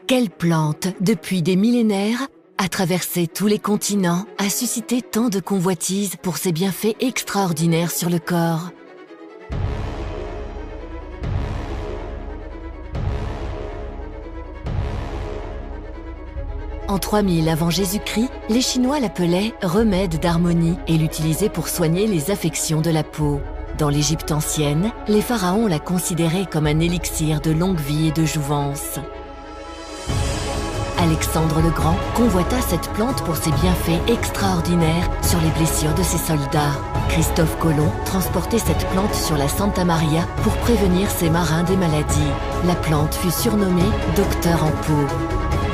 Quelle plante, depuis des millénaires, a traversé tous les continents, a suscité tant de convoitises pour ses bienfaits extraordinaires sur le corps. En 3000 avant Jésus-Christ, les Chinois l'appelaient « remède d'harmonie » et l'utilisaient pour soigner les affections de la peau. Dans l'Égypte ancienne, les pharaons la considéraient comme un élixir de longue vie et de jouvence. Alexandre le Grand convoita cette plante pour ses bienfaits extraordinaires sur les blessures de ses soldats. Christophe Colomb transportait cette plante sur la Santa Maria pour prévenir ses marins des maladies. La plante fut surnommée « docteur en peau ».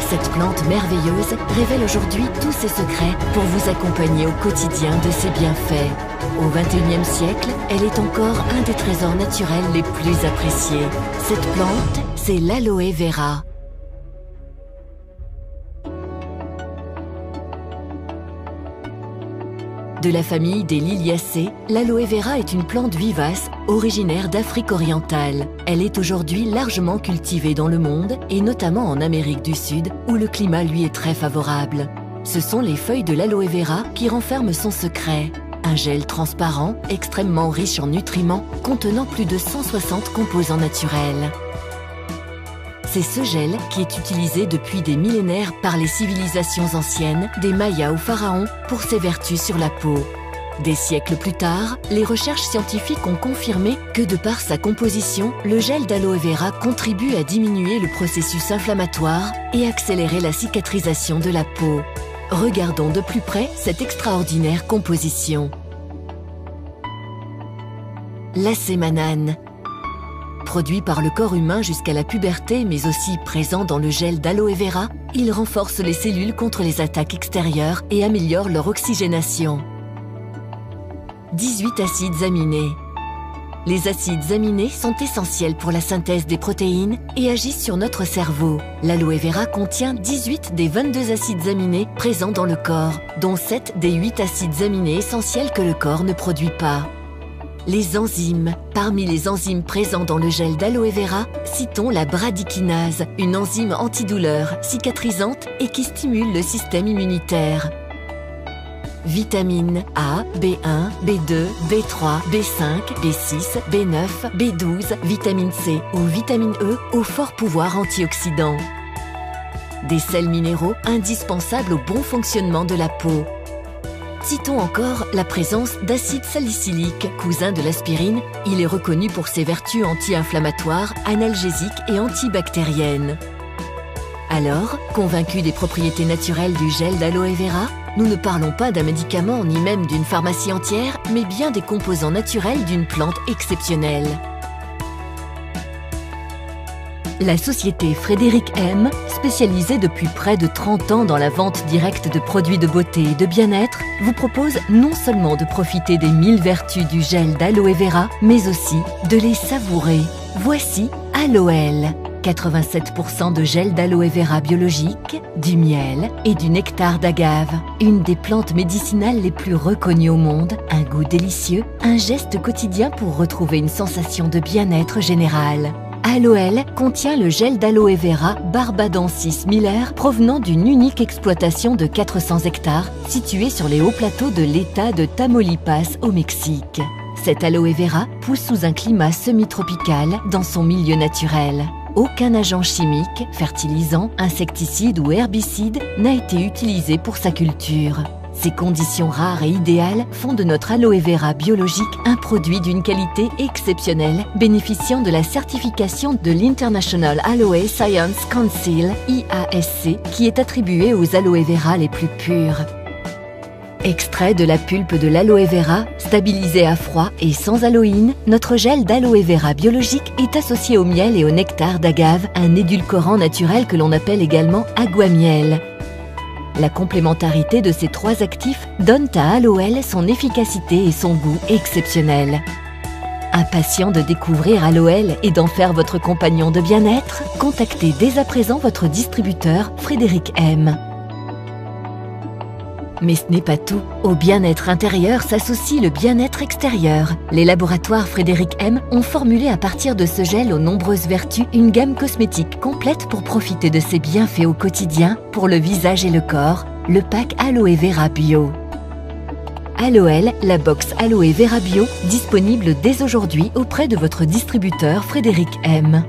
Cette plante merveilleuse révèle aujourd'hui tous ses secrets pour vous accompagner au quotidien de ses bienfaits. Au XXIe siècle, elle est encore un des trésors naturels les plus appréciés. Cette plante, c'est l'aloe vera. De la famille des Liliacées, l'aloe vera est une plante vivace originaire d'Afrique orientale. Elle est aujourd'hui largement cultivée dans le monde et notamment en Amérique du Sud où le climat lui est très favorable. Ce sont les feuilles de l'aloe vera qui renferment son secret. Un gel transparent, extrêmement riche en nutriments, contenant plus de 160 composants naturels. C'est ce gel qui est utilisé depuis des millénaires par les civilisations anciennes, des Mayas aux pharaons, pour ses vertus sur la peau. Des siècles plus tard, les recherches scientifiques ont confirmé que de par sa composition, le gel d'aloe vera contribue à diminuer le processus inflammatoire et accélérer la cicatrisation de la peau. Regardons de plus près cette extraordinaire composition. L'acémanane. Produit par le corps humain jusqu'à la puberté, mais aussi présent dans le gel d'aloe vera, il renforce les cellules contre les attaques extérieures et améliore leur oxygénation. 18 acides aminés. Les acides aminés sont essentiels pour la synthèse des protéines et agissent sur notre cerveau. L'aloe vera contient 18 des 22 acides aminés présents dans le corps, dont 7 des 8 acides aminés essentiels que le corps ne produit pas. Les enzymes. Parmi les enzymes présents dans le gel d'aloe vera, citons la bradykinase, une enzyme antidouleur, cicatrisante et qui stimule le système immunitaire. Vitamines A, B1, B2, B3, B5, B6, B9, B12, vitamine C ou vitamine E au fort pouvoir antioxydant. Des sels minéraux indispensables au bon fonctionnement de la peau. Citons encore la présence d'acide salicylique, cousin de l'aspirine. Il est reconnu pour ses vertus anti-inflammatoires, analgésiques et antibactériennes. Alors, convaincus des propriétés naturelles du gel d'aloe vera, nous ne parlons pas d'un médicament ni même d'une pharmacie entière, mais bien des composants naturels d'une plante exceptionnelle. La société Frédéric M, spécialisée depuis près de 30 ans dans la vente directe de produits de beauté et de bien-être, vous propose non seulement de profiter des 1000 vertus du gel d'aloe vera, mais aussi de les savourer. Voici Aloël. 87% de gel d'aloe vera biologique, du miel et du nectar d'agave. Une des plantes médicinales les plus reconnues au monde, un goût délicieux, un geste quotidien pour retrouver une sensation de bien-être général. Aloël contient le gel d'aloe vera Barbadensis Miller provenant d'une unique exploitation de 400 hectares située sur les hauts plateaux de l'État de Tamaulipas au Mexique. Cet aloe vera pousse sous un climat semi-tropical dans son milieu naturel. Aucun agent chimique, fertilisant, insecticide ou herbicide n'a été utilisé pour sa culture. Ces conditions rares et idéales font de notre aloe vera biologique un produit d'une qualité exceptionnelle, bénéficiant de la certification de l'International Aloe Science Council, IASC, qui est attribuée aux aloe vera les plus purs. Extrait de la pulpe de l'aloe vera, stabilisé à froid et sans aloïne, notre gel d'aloe vera biologique est associé au miel et au nectar d'agave, un édulcorant naturel que l'on appelle également aguamiel. La complémentarité de ces trois actifs donne à Aloël son efficacité et son goût exceptionnels. Impatient de découvrir Aloël et d'en faire votre compagnon de bien-être, contactez dès à présent votre distributeur Frédéric M. Mais ce n'est pas tout. Au bien-être intérieur s'associe le bien-être extérieur. Les laboratoires Frédéric M ont formulé à partir de ce gel aux nombreuses vertus une gamme cosmétique complète pour profiter de ses bienfaits au quotidien pour le visage et le corps, le pack Aloe Vera Bio. Aloel, la box Aloe Vera Bio, disponible dès aujourd'hui auprès de votre distributeur Frédéric M.